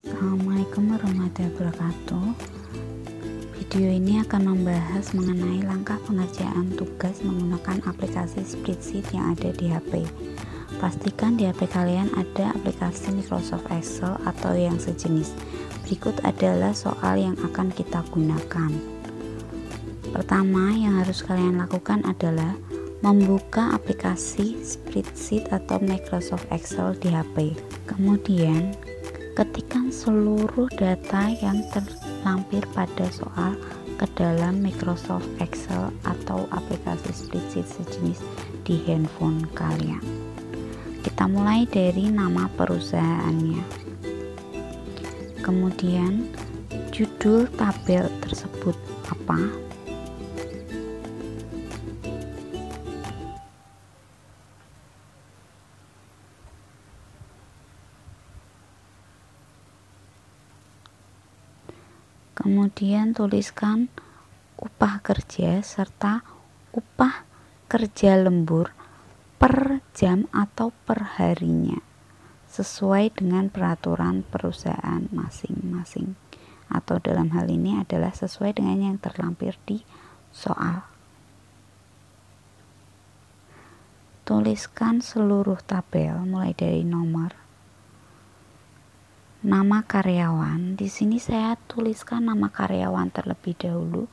Assalamualaikum warahmatullahi wabarakatuh. Video ini akan membahas mengenai langkah pengerjaan tugas menggunakan aplikasi spreadsheet yang ada di HP. Pastikan di HP kalian ada aplikasi Microsoft Excel atau yang sejenis. Berikut adalah soal yang akan kita gunakan. Pertama yang harus kalian lakukan adalah membuka aplikasi spreadsheet atau Microsoft Excel di HP. Kemudian ketikkan seluruh data yang terlampir pada soal ke dalam Microsoft Excel atau aplikasi spreadsheet sejenis di handphone kalian. Kita mulai dari nama perusahaannya. Kemudian judul tabel tersebut apa? Kemudian tuliskan upah kerja serta upah kerja lembur per jam atau per harinya sesuai dengan peraturan perusahaan masing-masing, atau dalam hal ini adalah sesuai dengan yang terlampir di soal. Tuliskan seluruh tabel mulai dari nomor, nama karyawan. Di sini saya tuliskan nama karyawan terlebih dahulu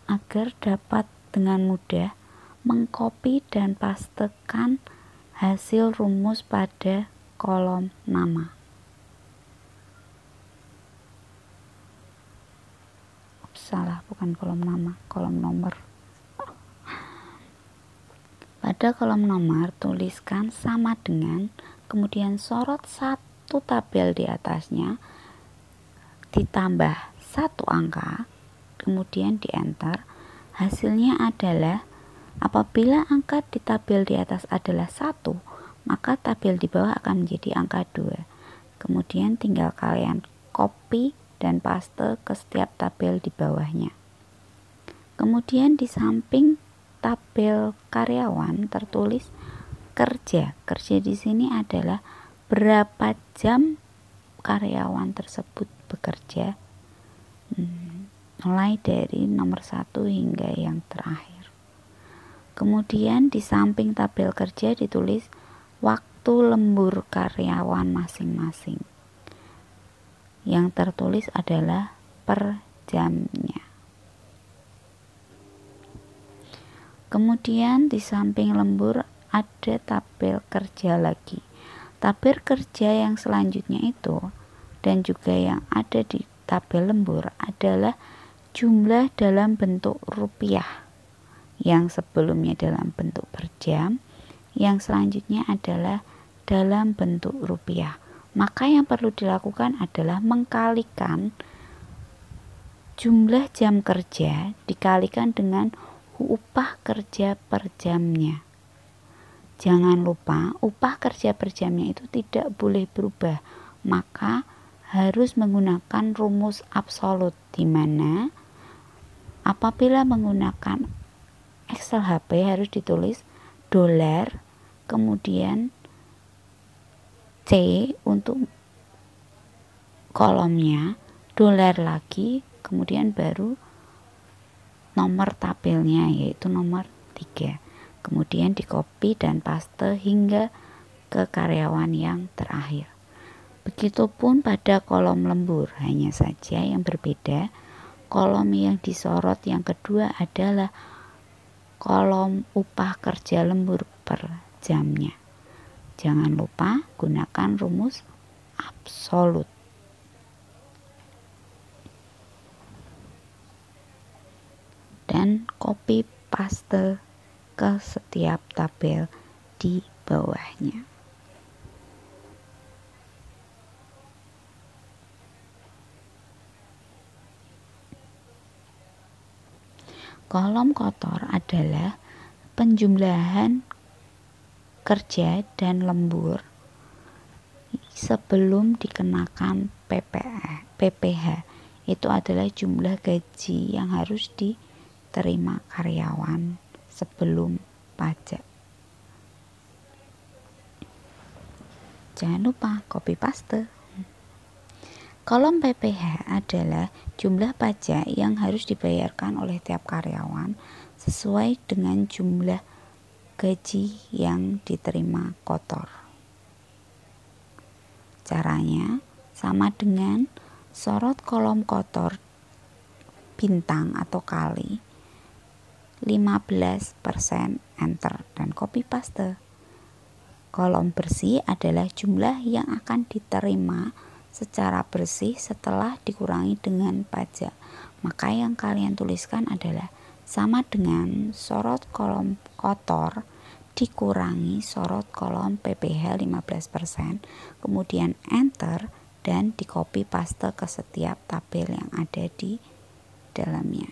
agar dapat dengan mudah mengcopy dan pastekan hasil rumus pada kolom nama. Salah, bukan kolom nama, kolom nomor. Pada kolom nomor tuliskan sama dengan, kemudian sorot satu tabel di atasnya, ditambah satu angka, kemudian di enter. Hasilnya adalah apabila angka di tabel di atas adalah 1, maka tabel di bawah akan menjadi angka 2. Kemudian tinggal kalian copy dan paste ke setiap tabel di bawahnya. Kemudian di samping tabel karyawan tertulis kerja. Kerja di sini adalah berapa jam karyawan tersebut bekerja, mulai dari nomor 1 hingga yang terakhir. Kemudian di samping tabel kerja ditulis waktu lembur karyawan masing-masing. Yang tertulis adalah per jamnya. Kemudian di samping lembur ada tabel kerja lagi. Tabel kerja yang selanjutnya itu dan juga yang ada di tabel lembur adalah jumlah dalam bentuk rupiah. Yang sebelumnya dalam bentuk per jam, yang selanjutnya adalah dalam bentuk rupiah. Maka yang perlu dilakukan adalah mengkalikan jumlah jam kerja dikalikan dengan upah kerja per jamnya. Jangan lupa upah kerja per jamnya itu tidak boleh berubah, maka harus menggunakan rumus absolut, di mana apabila menggunakan Excel HP harus ditulis dolar, kemudian C untuk kolomnya, dolar lagi, kemudian baru nomor tabelnya yaitu nomor 3. Kemudian di copy dan paste hingga ke karyawan yang terakhir. Begitupun pada kolom lembur, hanya saja yang berbeda kolom yang disorot yang kedua adalah kolom upah kerja lembur per jamnya. Jangan lupa gunakan rumus absolut. Dan copy paste ke setiap tabel di bawahnya. Kolom kotor adalah penjumlahan kerja dan lembur sebelum dikenakan PPh. Itu adalah jumlah gaji yang harus diterima karyawan sebelum pajak. Jangan lupa copy paste. Kolom PPh adalah jumlah pajak yang harus dibayarkan oleh tiap karyawan sesuai dengan jumlah gaji yang diterima kotor. Caranya sama dengan sorot kolom kotor bintang atau kali 15%, enter, dan copy paste. Kolom bersih adalah jumlah yang akan diterima secara bersih setelah dikurangi dengan pajak. Maka yang kalian tuliskan adalah sama dengan sorot kolom kotor dikurangi sorot kolom PPh 15%, kemudian enter dan di copy paste ke setiap tabel yang ada di dalamnya.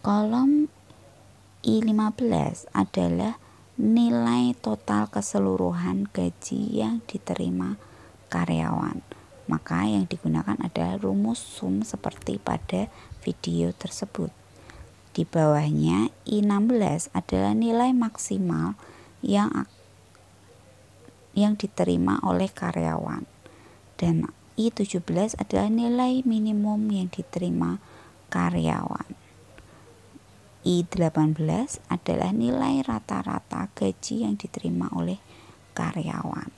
Kolom I15 adalah nilai total keseluruhan gaji yang diterima karyawan. Maka yang digunakan adalah rumus sum seperti pada video tersebut. Di bawahnya I16 adalah nilai maksimal yang diterima oleh karyawan. Dan I17 adalah nilai minimum yang diterima karyawan. I18 adalah nilai rata-rata gaji yang diterima oleh karyawan.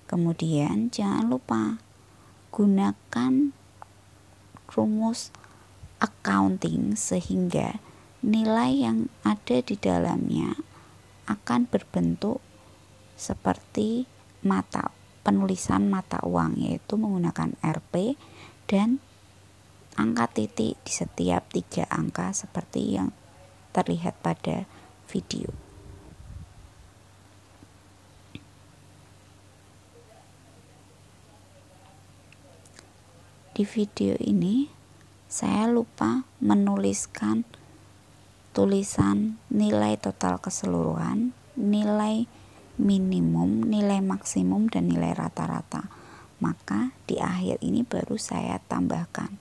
Kemudian jangan lupa gunakan rumus accounting sehingga nilai yang ada di dalamnya akan berbentuk seperti penulisan mata uang, yaitu menggunakan Rp dan angka titik di setiap 3 angka seperti yang terlihat pada video. Di video ini saya lupa menuliskan tulisan nilai total keseluruhan, nilai minimum, nilai maksimum, dan nilai rata-rata. Maka di akhir ini baru saya tambahkan.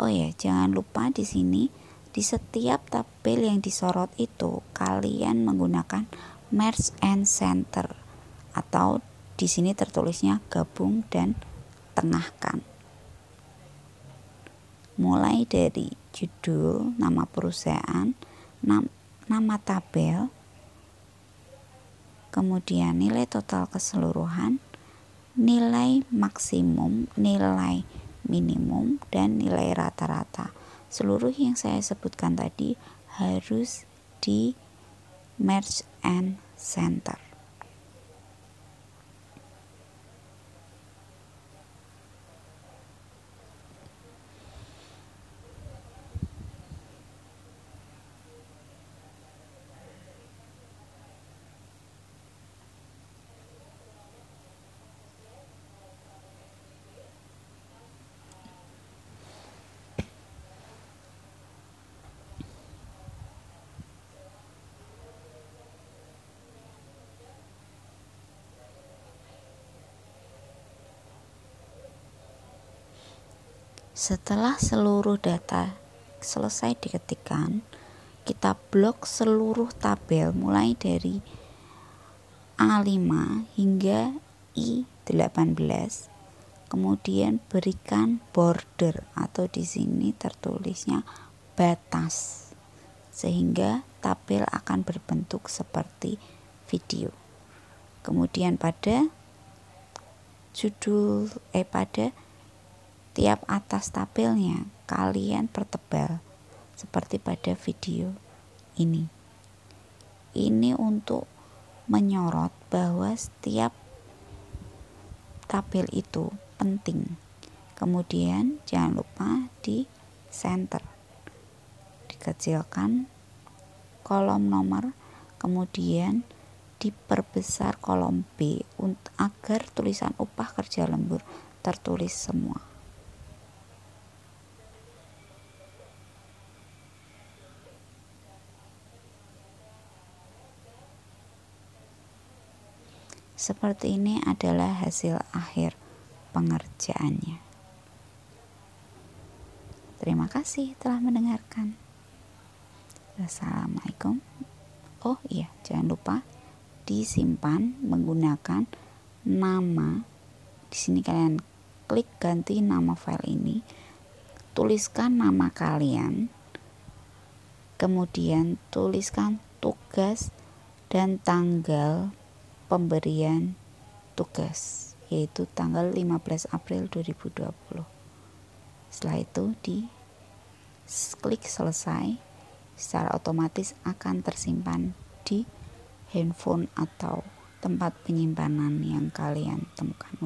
Oh ya, jangan lupa di sini di setiap tabel yang disorot itu kalian menggunakan merge and center, atau di sini tertulisnya gabung dan tengahkan. Mulai dari judul, nama perusahaan, nama tabel, kemudian nilai total keseluruhan, nilai maksimum, nilai minimum, dan nilai rata-rata. Seluruh yang saya sebutkan tadi harus di merge and center. Setelah seluruh data selesai diketikkan, kita blok seluruh tabel mulai dari A5 hingga I18. Kemudian berikan border, atau di sini tertulisnya batas, sehingga tabel akan berbentuk seperti video. Kemudian pada tiap atas tabelnya kalian pertebal seperti pada video ini. Ini untuk menyorot bahwa setiap tabel itu penting. Kemudian jangan lupa di center, dikecilkan kolom nomor, kemudian diperbesar kolom B agar tulisan upah kerja lembur tertulis semua. Seperti ini adalah hasil akhir pengerjaannya. Terima kasih telah mendengarkan. Assalamualaikum. Oh iya, jangan lupa disimpan menggunakan nama. Di sini kalian klik ganti nama file ini, tuliskan nama kalian, kemudian tuliskan tugas dan tanggal pemberian tugas, yaitu tanggal 15 April 2020. Setelah itu klik selesai, secara otomatis akan tersimpan di handphone atau tempat penyimpanan yang kalian temukan.